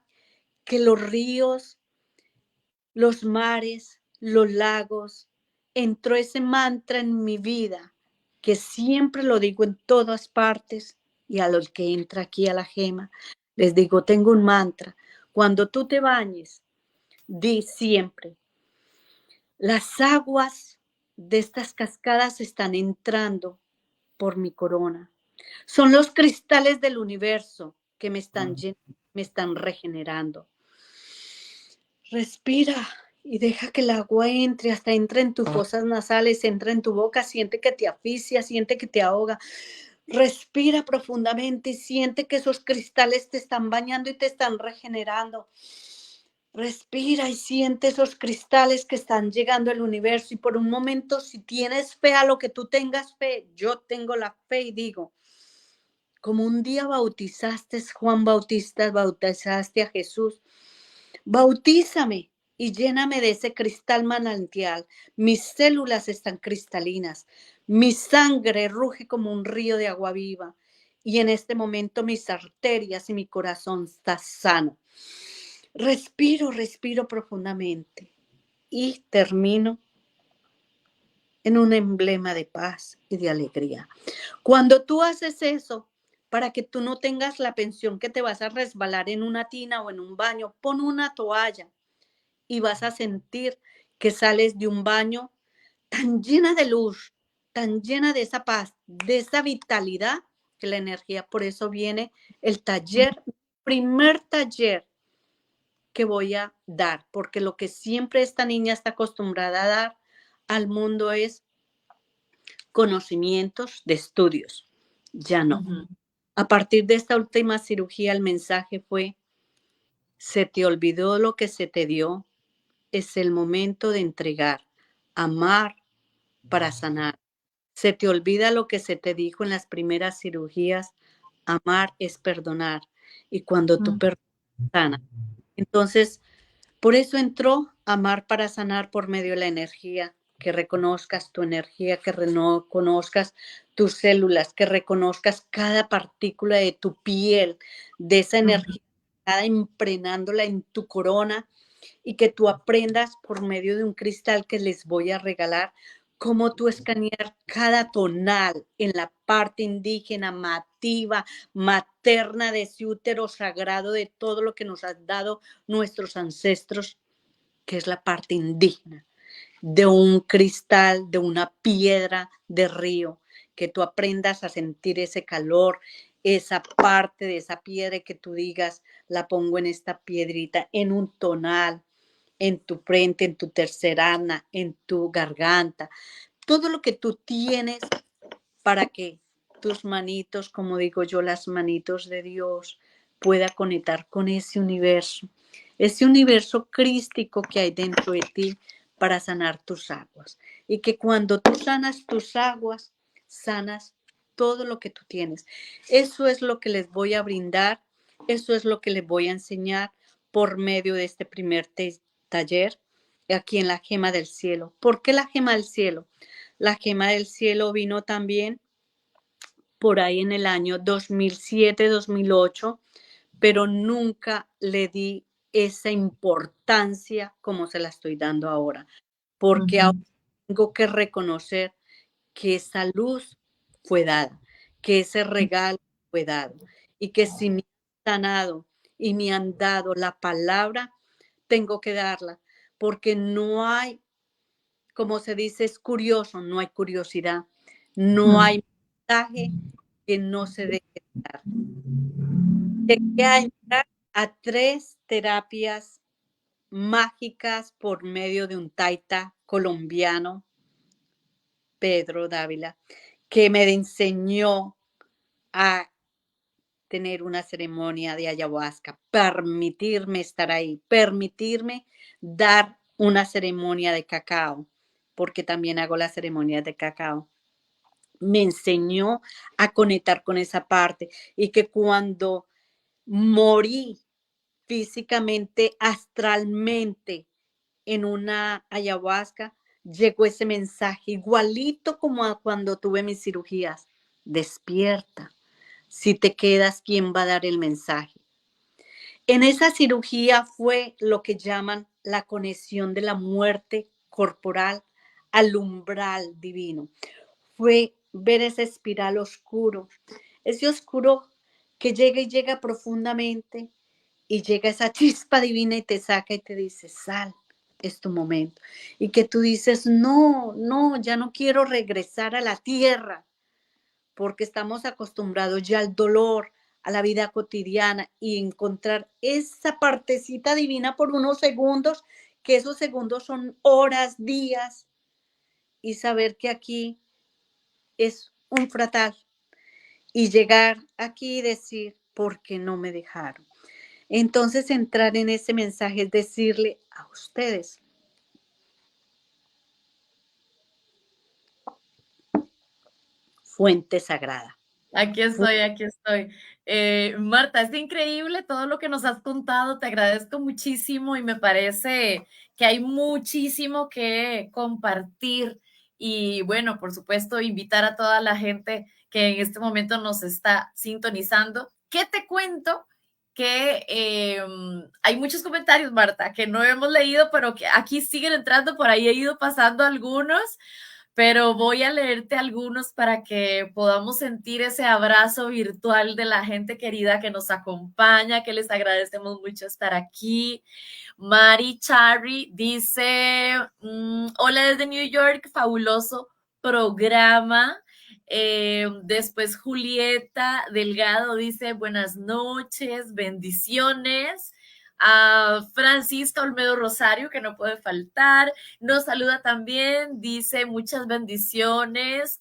Speaker 2: que los ríos, los mares, los lagos, entró ese mantra en mi vida, que siempre lo digo en todas partes, y a los que entra aquí a la Gema, les digo, tengo un mantra. Cuando tú te bañes, di siempre, las aguas de estas cascadas están entrando por mi corona. Son los cristales del universo que me están me están regenerando. Respira y deja que el agua entre, hasta entra en tus fosas nasales, entra en tu boca, siente que te asfixia, siente que te ahoga. Respira profundamente y siente que esos cristales te están bañando y te están regenerando. Respira y siente esos cristales que están llegando al universo, y por un momento, si tienes fe a lo que tú tengas fe, yo tengo la fe y digo, como un día bautizaste, Juan Bautista, bautizaste a Jesús, bautízame y lléname de ese cristal manantial. Mis células están cristalinas, mi sangre ruge como un río de agua viva, y en este momento mis arterias y mi corazón está sano. Respiro profundamente y termino en un emblema de paz y de alegría. Cuando tú haces eso, para que tú no tengas la pensión que te vas a resbalar en una tina o en un baño, pon una toalla y vas a sentir que sales de un baño tan llena de luz, tan llena de esa paz, de esa vitalidad, que la energía, por eso viene el taller, primer taller que voy a dar, porque lo que siempre esta niña está acostumbrada a dar al mundo es conocimientos de estudios. Ya no. A partir de esta última cirugía, el mensaje fue, se te olvidó lo que se te dio, es el momento de entregar, amar para sanar. Se te olvida lo que se te dijo en las primeras cirugías, amar es perdonar. Y cuando tú perdonas, sana. Entonces, por eso entró Amar para Sanar por medio de la energía, que reconozcas tu energía, que reconozcas tus células, que reconozcas cada partícula de tu piel, de esa
Speaker 1: Ujú,
Speaker 2: energía, impregnándola en tu corona, y que tú aprendas por medio de un cristal que les voy a regalar cómo tú escanear cada tonal en la parte indígena, mativa, materna de ese útero sagrado de todo lo que nos han dado nuestros ancestros, que es la parte indígena, de un cristal, de una piedra de río, que tú aprendas a sentir ese calor, esa parte de esa piedra y que tú digas, la pongo en esta piedrita, en un tonal, en tu frente, en tu tercer ana, en tu garganta, todo lo que tú tienes para que tus manitos, como digo yo, las manitos de Dios, pueda conectar con ese universo crístico que hay dentro de ti para sanar tus aguas. Y que cuando tú sanas tus aguas, sanas todo lo que tú tienes. Eso es lo que les voy a brindar, eso es lo que les voy a enseñar por medio de este primer taller aquí en la Gema del Cielo. ¿Por qué la Gema del Cielo? La Gema del Cielo vino también por ahí en el año 2007, 2008, pero nunca le di esa importancia como se la estoy dando ahora, porque ahora
Speaker 1: ujú,
Speaker 2: tengo que reconocer que esa luz fue dada, que ese regalo fue dado y que si me han sanado y me han dado la palabra, tengo que darla, porque no hay, como se dice, es curioso, no hay curiosidad, no
Speaker 1: ujú.
Speaker 2: hay mensaje que no se deje dar. Llegué a entrar a 3 terapias mágicas por medio de un taita colombiano, Pedro Dávila, que me enseñó a tener una ceremonia de ayahuasca, permitirme estar ahí, permitirme dar una ceremonia de cacao, porque también hago las ceremonias de cacao. Me enseñó a conectar con esa parte y que cuando morí físicamente, astralmente, en una ayahuasca, llegó ese mensaje igualito como a cuando tuve mis cirugías. Despierta. Si te quedas, ¿quién va a dar el mensaje? En esa cirugía fue lo que llaman la conexión de la muerte corporal al umbral divino. Fue ver ese espiral oscuro, ese oscuro que llega y llega profundamente y llega esa chispa divina y te saca y te dice, sal, es tu momento. Y que tú dices, no, no, ya no quiero regresar a la tierra, porque estamos acostumbrados ya al dolor, a la vida cotidiana y encontrar esa partecita divina por unos segundos, que esos segundos son horas, días, y saber que aquí es un fratal y llegar aquí y decir, ¿por qué no me dejaron? Entonces entrar en ese mensaje es decirle a ustedes, fuente sagrada.
Speaker 1: Aquí estoy, aquí estoy. Marta, es increíble todo lo que nos has contado, te agradezco muchísimo y me parece que hay muchísimo que compartir y bueno, por supuesto, invitar a toda la gente que en este momento nos está sintonizando. ¿Qué te cuento? Que hay muchos comentarios, Marta, que no hemos leído, pero que aquí siguen entrando, por ahí he ido pasando algunos, pero voy a leerte algunos para que podamos sentir ese abrazo virtual de la gente querida que nos acompaña, que les agradecemos mucho estar aquí. Mari Charry dice, hola desde New York, fabuloso programa. Después Julieta Delgado dice, buenas noches, bendiciones. A Francisca Olmedo Rosario, que no puede faltar. Nos saluda también, dice muchas bendiciones.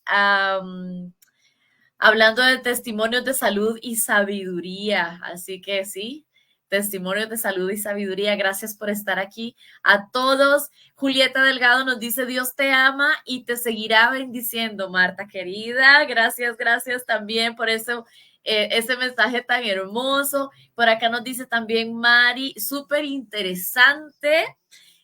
Speaker 1: Hablando de testimonios de salud y sabiduría. Así que sí, testimonios de salud y sabiduría. Gracias por estar aquí. A todos. Julieta Delgado nos dice, Dios te ama y te seguirá bendiciendo, Marta querida. Gracias, gracias también por eso. ese mensaje tan hermoso. Por acá nos dice también Mari, súper interesante.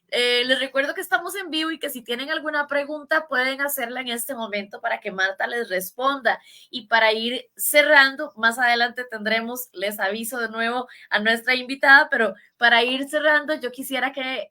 Speaker 1: Les recuerdo que estamos en vivo y que si tienen alguna pregunta pueden hacerla en este momento para que Marta les responda. Y para ir cerrando, más adelante tendremos, les aviso de nuevo a nuestra invitada, pero para ir cerrando, yo quisiera que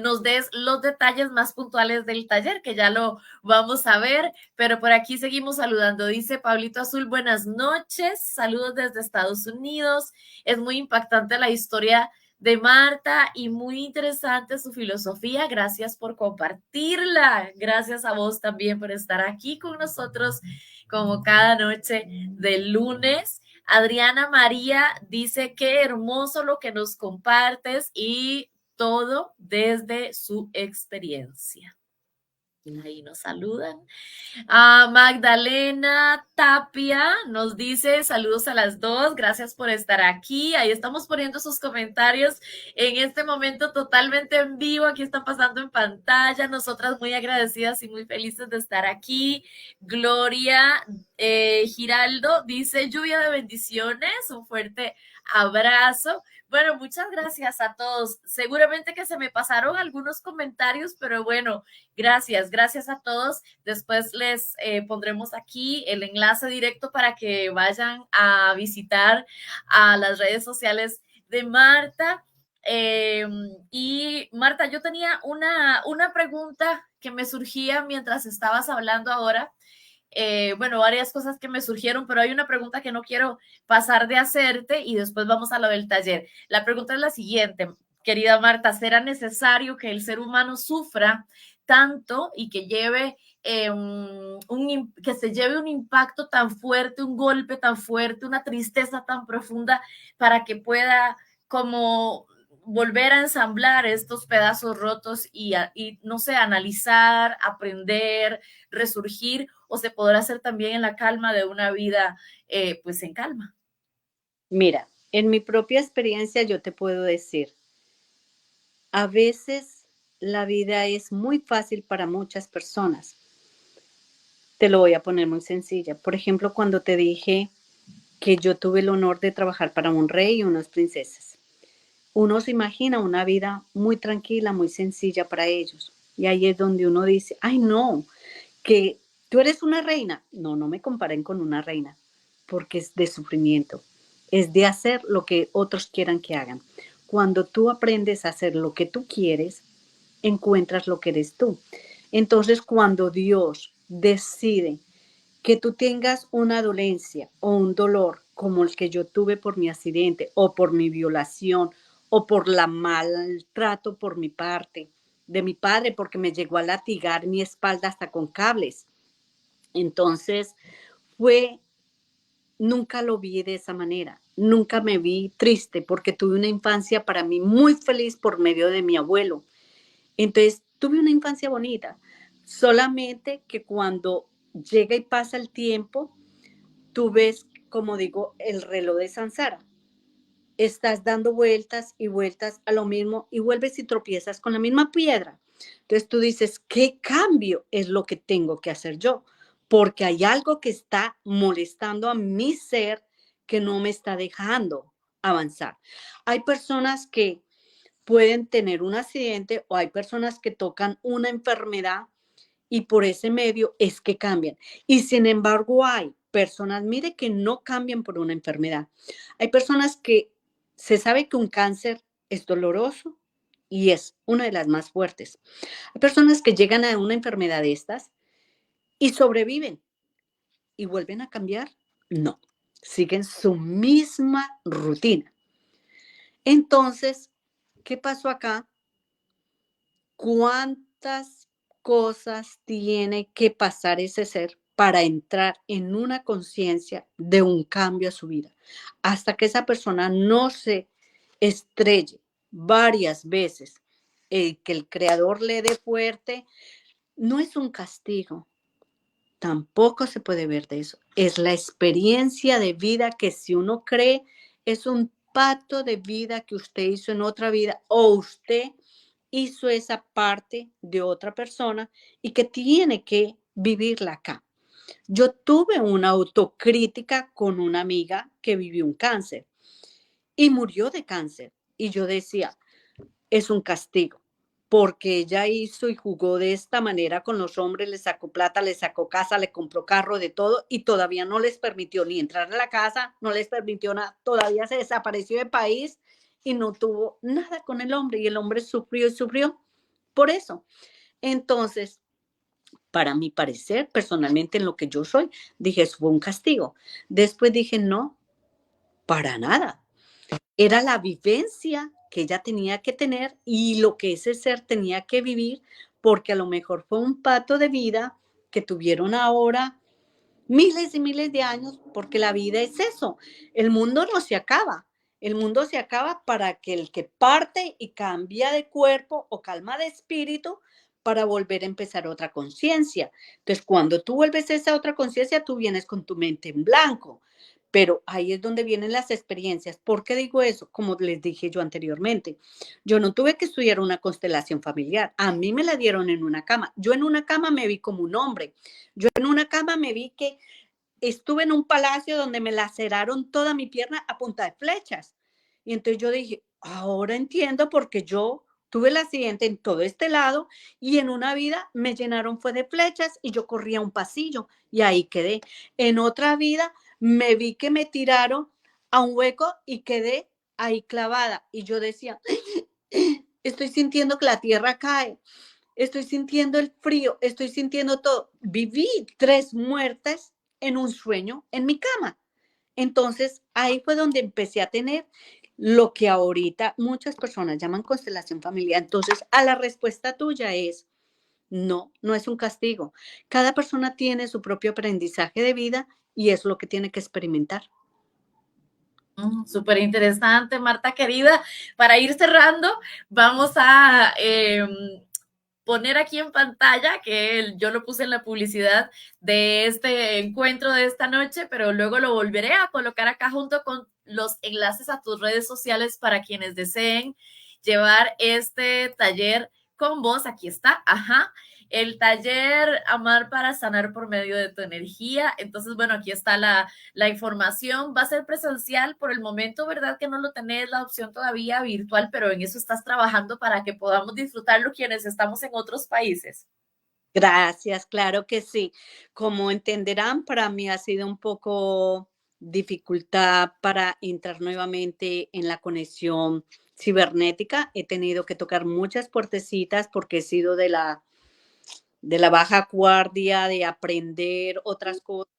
Speaker 1: nos des los detalles más puntuales del taller, que ya lo vamos a ver, pero por aquí seguimos saludando. Dice Pablito Azul, buenas noches, saludos desde Estados Unidos. Es muy impactante la historia de Marta y muy interesante su filosofía. Gracias por compartirla. Gracias a vos también por estar aquí con nosotros como cada noche del lunes. Adriana María dice, qué hermoso lo que nos compartes y todo desde su experiencia. Ahí nos saludan. Magdalena Tapia nos dice saludos a las dos, gracias por estar aquí. Ahí estamos poniendo sus comentarios en este momento totalmente en vivo. Aquí están pasando en pantalla. Nosotras muy agradecidas y muy felices de estar aquí. Gloria Giraldo dice lluvia de bendiciones, un fuerte abrazo. Bueno, muchas gracias a todos. Seguramente que se me pasaron algunos comentarios, pero bueno, gracias a todos. Después les pondremos aquí el enlace directo para que vayan a visitar a las redes sociales de Marta. Y Marta, yo tenía una pregunta que me surgía mientras estabas hablando ahora. Bueno, varias cosas que me surgieron, pero hay una pregunta que no quiero pasar de hacerte y después vamos a lo del taller. La pregunta es la siguiente, querida Marta, ¿será necesario que el ser humano sufra tanto y que lleve que se lleve un impacto tan fuerte, un golpe tan fuerte, una tristeza tan profunda para que pueda como volver a ensamblar estos pedazos rotos y no sé, analizar, aprender, resurgir, o se podrá hacer también en la calma de una vida, pues en calma?
Speaker 2: Mira, en mi propia experiencia yo te puedo decir, a veces la vida es muy fácil para muchas personas. Te lo voy a poner muy sencilla. Por ejemplo, cuando te dije que yo tuve el honor de trabajar para un rey y unas princesas. Uno se imagina una vida muy tranquila, muy sencilla para ellos. Y ahí es donde uno dice, ay no, que tú eres una reina. No, no me comparen con una reina, porque es de sufrimiento. Es de hacer lo que otros quieran que hagan. Cuando tú aprendes a hacer lo que tú quieres, encuentras lo que eres tú. Entonces, cuando Dios decide que tú tengas una dolencia o un dolor como el que yo tuve por mi accidente o por mi violación o por la maltrato por mi parte de mi padre porque me llegó a latigar mi espalda hasta con cables. Entonces, fue, nunca lo vi de esa manera. Nunca me vi triste porque tuve una infancia para mí muy feliz por medio de mi abuelo. Entonces, tuve una infancia bonita. Solamente que cuando llega y pasa el tiempo, tú ves, como digo, el reloj de Sansara. Estás dando vueltas y vueltas a lo mismo y vuelves y tropiezas con la misma piedra. Entonces tú dices, ¿qué cambio es lo que tengo que hacer yo? Porque hay algo que está molestando a mi ser que no me está dejando avanzar. Hay personas que pueden tener un accidente o hay personas que tocan una enfermedad y por ese medio es que cambian. Y sin embargo hay personas, mire que no cambian por una enfermedad. Hay personas que se sabe que un cáncer es doloroso y es una de las más fuertes. Hay personas que llegan a una enfermedad de estas y sobreviven y vuelven a cambiar. No, siguen su misma rutina. Entonces, ¿qué pasó acá? ¿Cuántas cosas tiene que pasar ese ser para entrar en una conciencia de un cambio a su vida? Hasta que esa persona no se estrelle varias veces, que el creador le dé fuerte, no es un castigo, tampoco se puede ver de eso. Es la experiencia de vida que si uno cree, es un pacto de vida que usted hizo en otra vida o usted hizo esa parte de otra persona y que tiene que vivirla acá. Yo tuve una autocrítica con una amiga que vivió un cáncer y murió de cáncer. Y yo decía, es un castigo, porque ella hizo y jugó de esta manera con los hombres, le sacó plata, le sacó casa, le compró carro, de todo, y todavía no les permitió ni entrar a la casa, no les permitió nada, todavía se desapareció del país y no tuvo nada con el hombre, y el hombre sufrió y sufrió por eso. Entonces, para mi parecer, personalmente en lo que yo soy, dije, eso fue un castigo. Después dije, no, para nada. Era la vivencia que ella tenía que tener y lo que ese ser tenía que vivir, porque a lo mejor fue un pato de vida que tuvieron ahora miles y miles de años, porque la vida es eso. El mundo no se acaba. El mundo se acaba para que el que parte y cambia de cuerpo o calma de espíritu para volver a empezar otra conciencia. Entonces, cuando tú vuelves a esa otra conciencia, tú vienes con tu mente en blanco. Pero ahí es donde vienen las experiencias. ¿Por qué digo eso? Como les dije yo anteriormente, yo no tuve que estudiar una constelación familiar. A mí me la dieron en una cama. Yo en una cama me vi como un hombre. Yo en una cama me vi que estuve en un palacio donde me laceraron toda mi pierna a punta de flechas. Y entonces yo dije, ahora entiendo porque yo tuve el accidente en todo este lado y en una vida me llenaron fue de flechas y yo corría un pasillo y ahí quedé. En otra vida me vi que me tiraron a un hueco y quedé ahí clavada y yo decía, estoy sintiendo que la tierra cae, estoy sintiendo el frío, estoy sintiendo todo. Viví 3 muertes en un sueño en mi cama. Entonces, ahí fue donde empecé a tener lo que ahorita muchas personas llaman constelación familiar. Entonces, a la respuesta tuya es, no, no es un castigo. Cada persona tiene su propio aprendizaje de vida y es lo que tiene que experimentar.
Speaker 1: Súper interesante, Marta querida. Para ir cerrando, vamos a poner aquí en pantalla, que yo lo puse en la publicidad de este encuentro de esta noche, pero luego lo volveré a colocar acá junto con los enlaces a tus redes sociales para quienes deseen llevar este taller con vos. Aquí está, ajá. El taller Amar para sanar por medio de tu energía. Entonces, bueno, aquí está la información. Va a ser presencial por el momento, ¿verdad? Que no lo tenés la opción todavía virtual, pero en eso estás trabajando para que podamos disfrutarlo quienes estamos en otros países.
Speaker 2: Gracias, claro que sí. Como entenderán, para mí ha sido un poco dificultad para entrar nuevamente en la conexión cibernética. He tenido que tocar muchas puertecitas porque he sido de la baja guardia, de aprender otras cosas.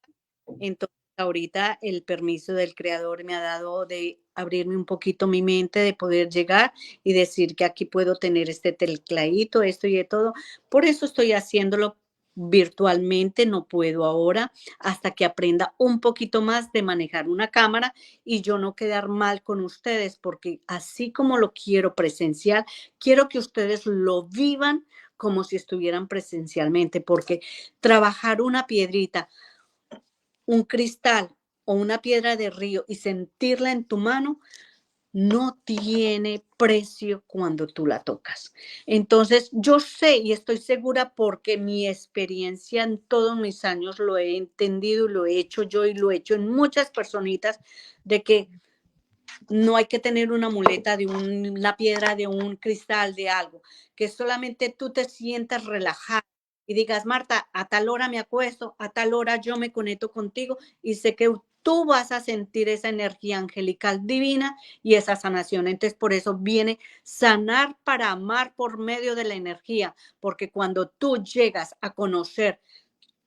Speaker 2: Entonces, ahorita el permiso del creador me ha dado de abrirme un poquito mi mente, de poder llegar y decir que aquí puedo tener este tecladito, esto y de todo. Por eso estoy haciéndolo virtualmente, no puedo ahora, hasta que aprenda un poquito más de manejar una cámara y yo no quedar mal con ustedes, porque así como lo quiero presencial, quiero que ustedes lo vivan como si estuvieran presencialmente, porque trabajar una piedrita, un cristal o una piedra de río y sentirla en tu mano, no tiene precio cuando tú la tocas. Entonces, yo sé y estoy segura porque mi experiencia en todos mis años lo he entendido y lo he hecho yo y lo he hecho en muchas personitas, de que no hay que tener una muleta de una piedra, de un cristal, de algo, que solamente tú te sientas relajada y digas, Marta, a tal hora me acuesto, a tal hora yo me conecto contigo y sé que tú vas a sentir esa energía angelical divina y esa sanación. Entonces, por eso viene sanar para amar por medio de la energía, porque cuando tú llegas a conocer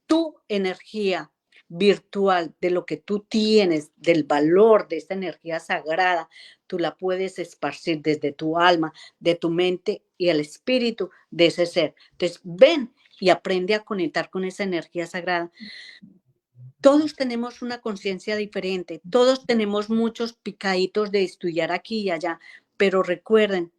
Speaker 2: tu energía virtual, de lo que tú tienes, del valor de esta energía sagrada, tú la puedes esparcir desde tu alma, de tu mente y el espíritu de ese ser. Entonces, ven y aprende a conectar con esa energía sagrada. Todos tenemos una conciencia diferente, todos tenemos muchos picaditos de estudiar aquí y allá, pero recuerden,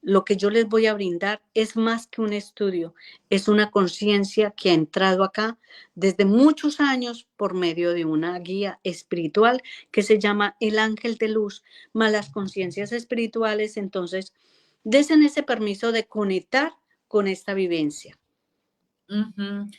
Speaker 2: lo que yo les voy a brindar es más que un estudio, es una conciencia que ha entrado acá desde muchos años por medio de una guía espiritual que se llama el ángel de luz, más las conciencias espirituales. Entonces, desen ese permiso de conectar con esta vivencia.
Speaker 1: Ujú.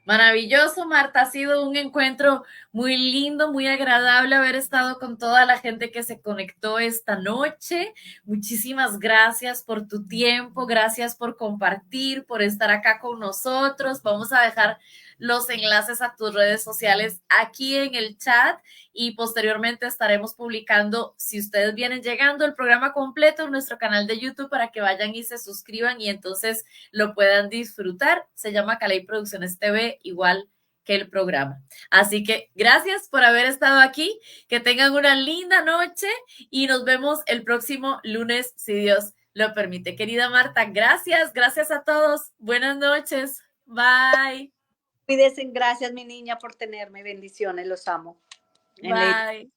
Speaker 1: Maravilloso, Marta. Ha sido un encuentro muy lindo, muy agradable haber estado con toda la gente que se conectó esta noche. Muchísimas gracias por tu tiempo, gracias por compartir, por estar acá con nosotros. Vamos a dejar los enlaces a tus redes sociales aquí en el chat y posteriormente estaremos publicando, si ustedes vienen llegando, el programa completo en nuestro canal de YouTube para que vayan y se suscriban y entonces lo puedan disfrutar. Se llama Caley Producciones TV, igual que el programa. Así que gracias por haber estado aquí, que tengan una linda noche y nos vemos el próximo lunes, si Dios lo permite. Querida Marta, gracias, gracias a todos. Buenas noches. Bye.
Speaker 2: Cuídense, gracias mi niña por tenerme, bendiciones, los amo. En la
Speaker 1: Bye.